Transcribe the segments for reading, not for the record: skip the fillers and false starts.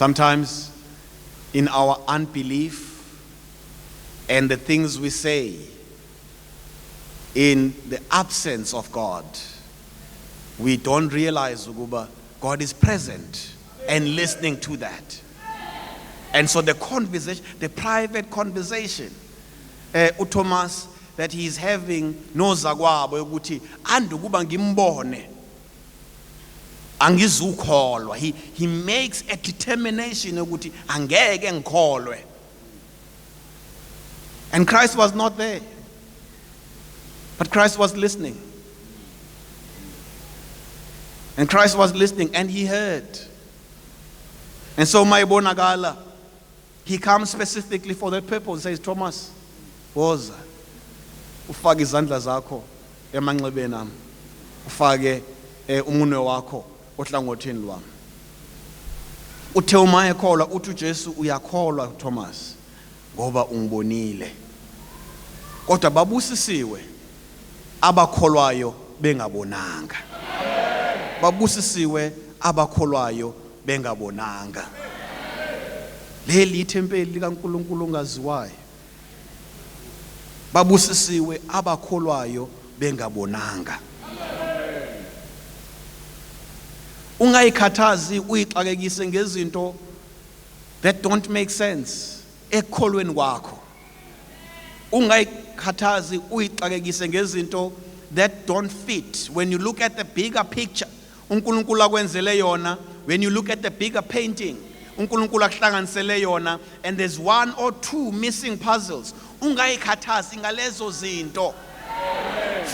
Sometimes in our unbelief and the things we say, in the absence of God, we don't realize ukuba God is present and listening to that. And so the conversation, the private conversation, uThomas that he's having nozakwabo ukuthi andukuba ngimbone angizukholwa, he makes a determination ukuthi angeke ngikholwe. And Christ was not there, but Christ was listening. And Christ was listening and he heard. And so mayibonakala, he comes specifically for that purpose and says, Thomas, woza ufake izandla zakho emanxebeni ami, ufake umunwe wakho ohlangothini lwami. Uthe uma ekholwa uthi uJesu uyakholwa Thomas ngoba ungibonile. Kodwa babusisiwe abakholwayo bengabonanga. Babusisiwe abakholwayo bengabonanga. Leli ithempeli likaNkulunkulu ongaziwayo. Babusisiwe abakholwayo bengabonanga. Ungayikhathazi uyixakekise ngezinto that don't make sense ekholweni kwakho. Ungayikhathazi uyixakekise ngezinto that don't fit. When you look at the bigger picture, uNkulunkulu akwenzele yona, when you look at the bigger painting, uNkulunkulu akuhlanganisele yona, and there's one or two missing puzzles, ungayikhathazi ngalezo zinto.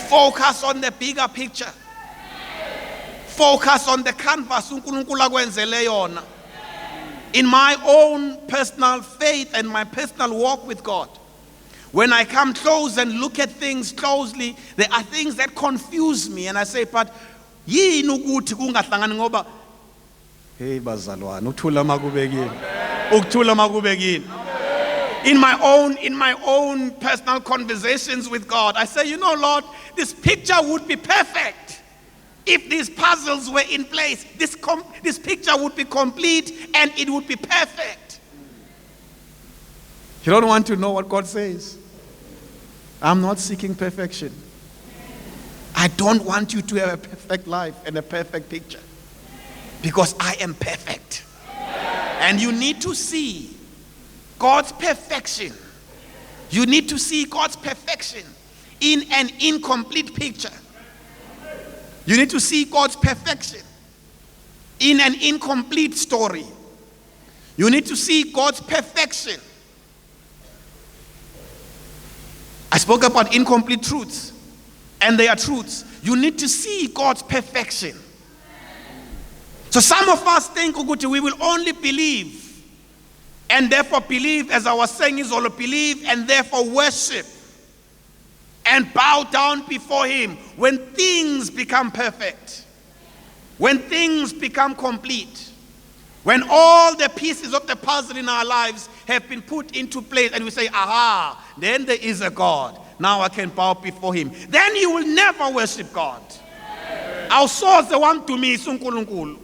Focus on the bigger picture. Focus on the canvas uNkulunkulu akwenzele yona. In my own personal faith and my personal walk with God, when I come close and look at things closely, there are things that confuse me, and I say, but yini ukuthi kungahlangani ngoba hey bazalwane uthula makubekini ukuthula makubekini. In my own personal conversations with God, I say, you know, Lord, this picture would be perfect if these puzzles were in place. This picture would be complete and it would be perfect. You don't want to know what God says. I'm not seeking perfection. I don't want you to have a perfect life and a perfect picture, because I am perfect. And you need to see God's perfection. You need to see God's perfection in an incomplete picture. You need to see God's perfection in an incomplete story. You need to see God's perfection. I spoke about incomplete truths, and they are truths. You need to see God's perfection. So some of us think ukuthi we will only believe, and therefore believe, as I was saying, is all believe and therefore worship and bow down before him when things become perfect, when things become complete, when all the pieces of the puzzle in our lives have been put into place, and we say, aha, then there is a God. Now I can bow before him. Then you will never worship God. Our source the one to me is uNkulunkulu,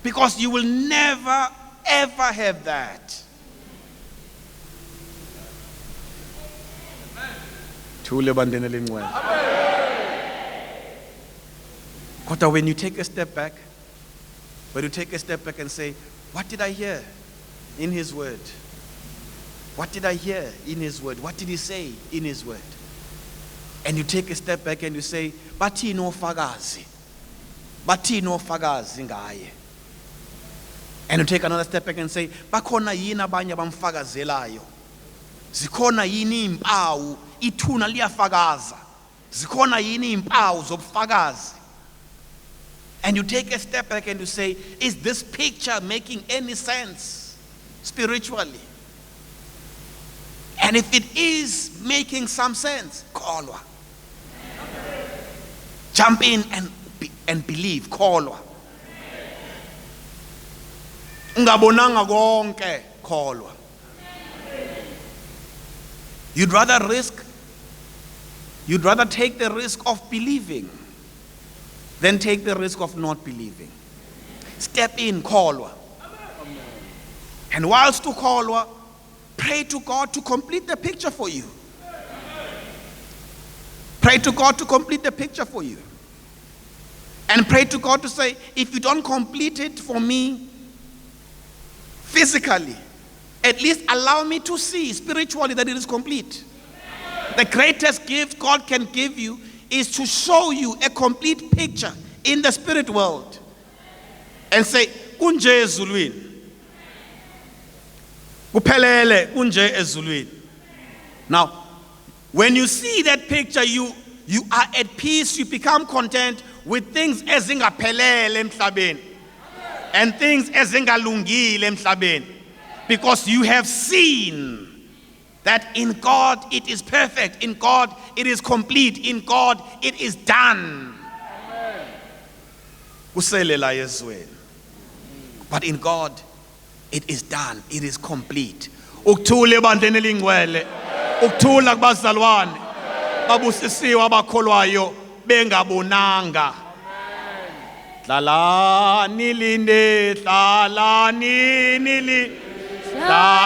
because you will never ever have that. But when you take a step back, and say, what did I hear in his word? What did I hear in his word? What did he say in his word? And you take a step back and you say, bathini ofakazi ngaye. And you take another step back and say, bakhona yini abanye abamfakazelayo? Zikhona yini impawu ithuna liyafakaza? Zikhona yini impawu zobufakazi? And you take a step back and you say, is this picture making any sense spiritually? And if it is making some sense, kholwa. Jump in and believe, kholwa. Ungabonanga konke, kholwa. You'd rather take the risk of believing than take the risk of not believing. Step in, kholwa. And whilst ukholwa, pray to God to complete the picture for you. Pray to God to complete the picture for you. And pray to God to say, if you don't complete it for me physically, at least allow me to see spiritually that it is complete. The greatest gift God can give you is to show you a complete picture in the spirit world. And say, kunje ezulwini. Kuphelele kunje ezulwini. Now, when you see that picture, you are at peace, you become content with things ezingaphelele emhlabeni and things ezingalungile emhlabeni, because you have seen that in God it is perfect, in God it is complete, in God it is done. Kuselela yezweni. But in God it is done, it is complete. Ukuthula ebandleni elingcwele, ukuthula kubazalwane, babusisiwe abakholwayo bengabonanga. Dlalani linde, dlalani nili.